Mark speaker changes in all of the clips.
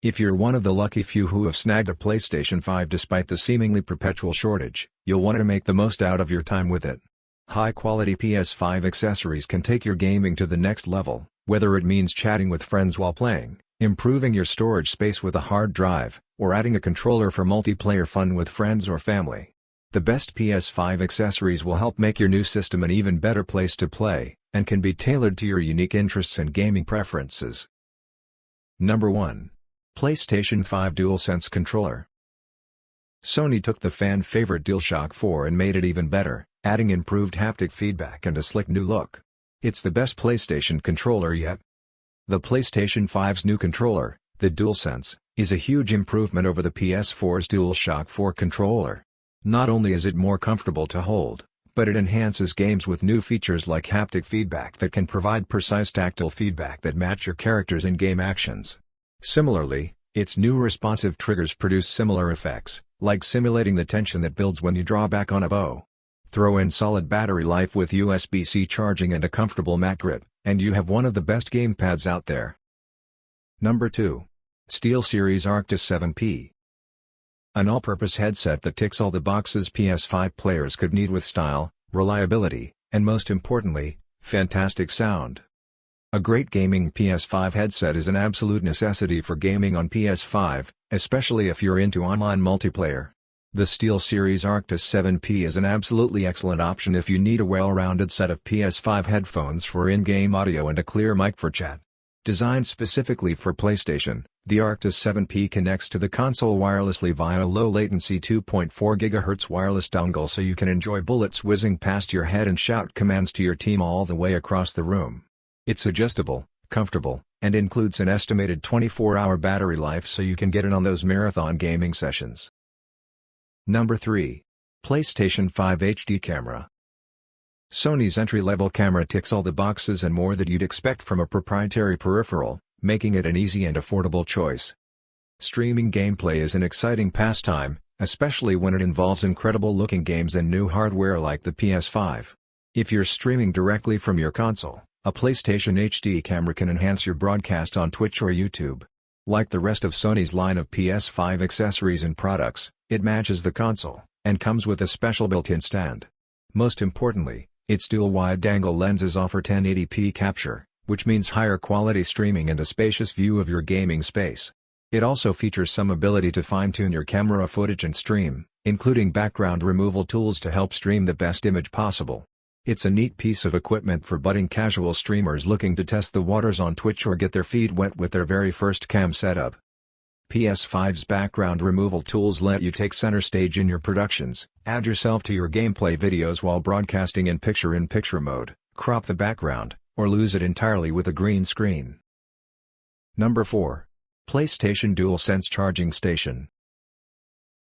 Speaker 1: If you're one of the lucky few who have snagged a PlayStation 5 despite the seemingly perpetual shortage, you'll want to make the most out of your time with it. High-quality PS5 accessories can take your gaming to the next level, whether it means chatting with friends while playing, improving your storage space with a hard drive, or adding a controller for multiplayer fun with friends or family. The best PS5 accessories will help make your new system an even better place to play, and can be tailored to your unique interests and gaming preferences. Number 1. PlayStation 5 DualSense Controller. Sony took the fan-favorite DualShock 4 and made it even better, adding improved haptic feedback and a slick new look. It's the best PlayStation controller yet. The PlayStation 5's new controller, the DualSense, is a huge improvement over the PS4's DualShock 4 controller. Not only is it more comfortable to hold, but it enhances games with new features like haptic feedback that can provide precise tactile feedback that match your character's in-game actions. Similarly, its new responsive triggers produce similar effects, like simulating the tension that builds when you draw back on a bow. Throw in solid battery life with USB-C charging and a comfortable mat grip, and you have one of the best gamepads out there. Number 2. SteelSeries Arcus 7P. An all-purpose headset that ticks all the boxes PS5 players could need with style, reliability, and most importantly, fantastic sound. A great gaming PS5 headset is an absolute necessity for gaming on PS5, especially if you're into online multiplayer. The SteelSeries Arcus 7P is an absolutely excellent option if you need a well-rounded set of PS5 headphones for in-game audio and a clear mic for chat. Designed specifically for PlayStation, the Arcus 7P connects to the console wirelessly via a low-latency 2.4 GHz wireless dongle so you can enjoy bullets whizzing past your head and shout commands to your team all the way across the room. It's adjustable, comfortable, and includes an estimated 24-hour battery life so you can get in on those marathon gaming sessions. Number 3. PlayStation 5 HD Camera. Sony's entry-level camera ticks all the boxes and more that you'd expect from a proprietary peripheral, making it an easy and affordable choice. Streaming gameplay is an exciting pastime, especially when it involves incredible-looking games and new hardware like the PS5. If you're streaming directly from your console, a PlayStation HD camera can enhance your broadcast on Twitch or YouTube. Like the rest of Sony's line of PS5 accessories and products, it matches the console, and comes with a special built-in stand. Most importantly, its dual wide-angle lenses offer 1080p capture, which means higher quality streaming and a spacious view of your gaming space. It also features some ability to fine-tune your camera footage and stream, including background removal tools to help stream the best image possible. It's a neat piece of equipment for budding casual streamers looking to test the waters on Twitch or get their feet wet with their very first cam setup. PS5's background removal tools let you take center stage in your productions, add yourself to your gameplay videos while broadcasting in picture-in-picture mode, crop the background, or lose it entirely with a green screen. Number 4. PlayStation DualSense Charging Station.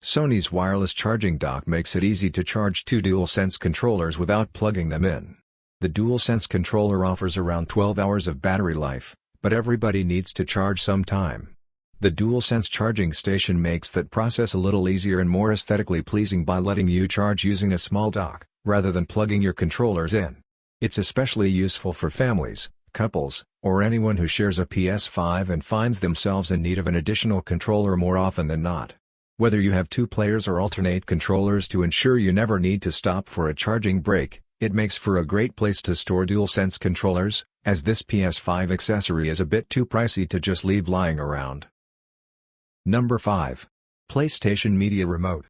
Speaker 1: Sony's wireless charging dock makes it easy to charge two DualSense controllers without plugging them in. The DualSense controller offers around 12 hours of battery life, but everybody needs to charge sometime. The DualSense charging station makes that process a little easier and more aesthetically pleasing by letting you charge using a small dock, rather than plugging your controllers in. It's especially useful for families, couples, or anyone who shares a PS5 and finds themselves in need of an additional controller more often than not. Whether you have two players or alternate controllers to ensure you never need to stop for a charging break, it makes for a great place to store DualSense controllers, as this PS5 accessory is a bit too pricey to just leave lying around. Number 5. PlayStation Media Remote.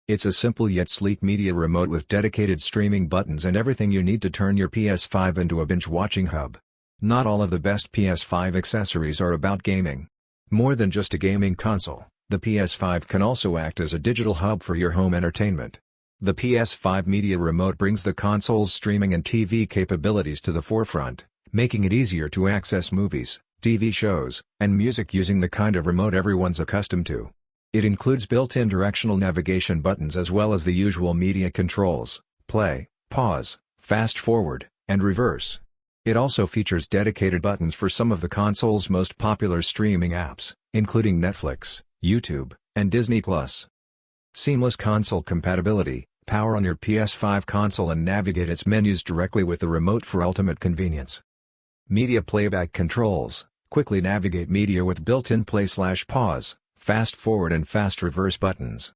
Speaker 1: It's a simple yet sleek media remote with dedicated streaming buttons and everything you need to turn your PS5 into a binge-watching hub. Not all of the best PS5 accessories are about gaming. More than just a gaming console, the PS5 can also act as a digital hub for your home entertainment. The PS5 Media Remote brings the console's streaming and TV capabilities to the forefront, making it easier to access movies, TV shows, and music using the kind of remote everyone's accustomed to. It includes built-in directional navigation buttons as well as the usual media controls: play, pause, fast forward, and reverse. It also features dedicated buttons for some of the console's most popular streaming apps, including Netflix, YouTube, and Disney+. Seamless console compatibility: power on your PS5 console and navigate its menus directly with the remote for ultimate convenience. Media playback controls: Quickly navigate media with built-in play/pause, fast forward and fast reverse buttons.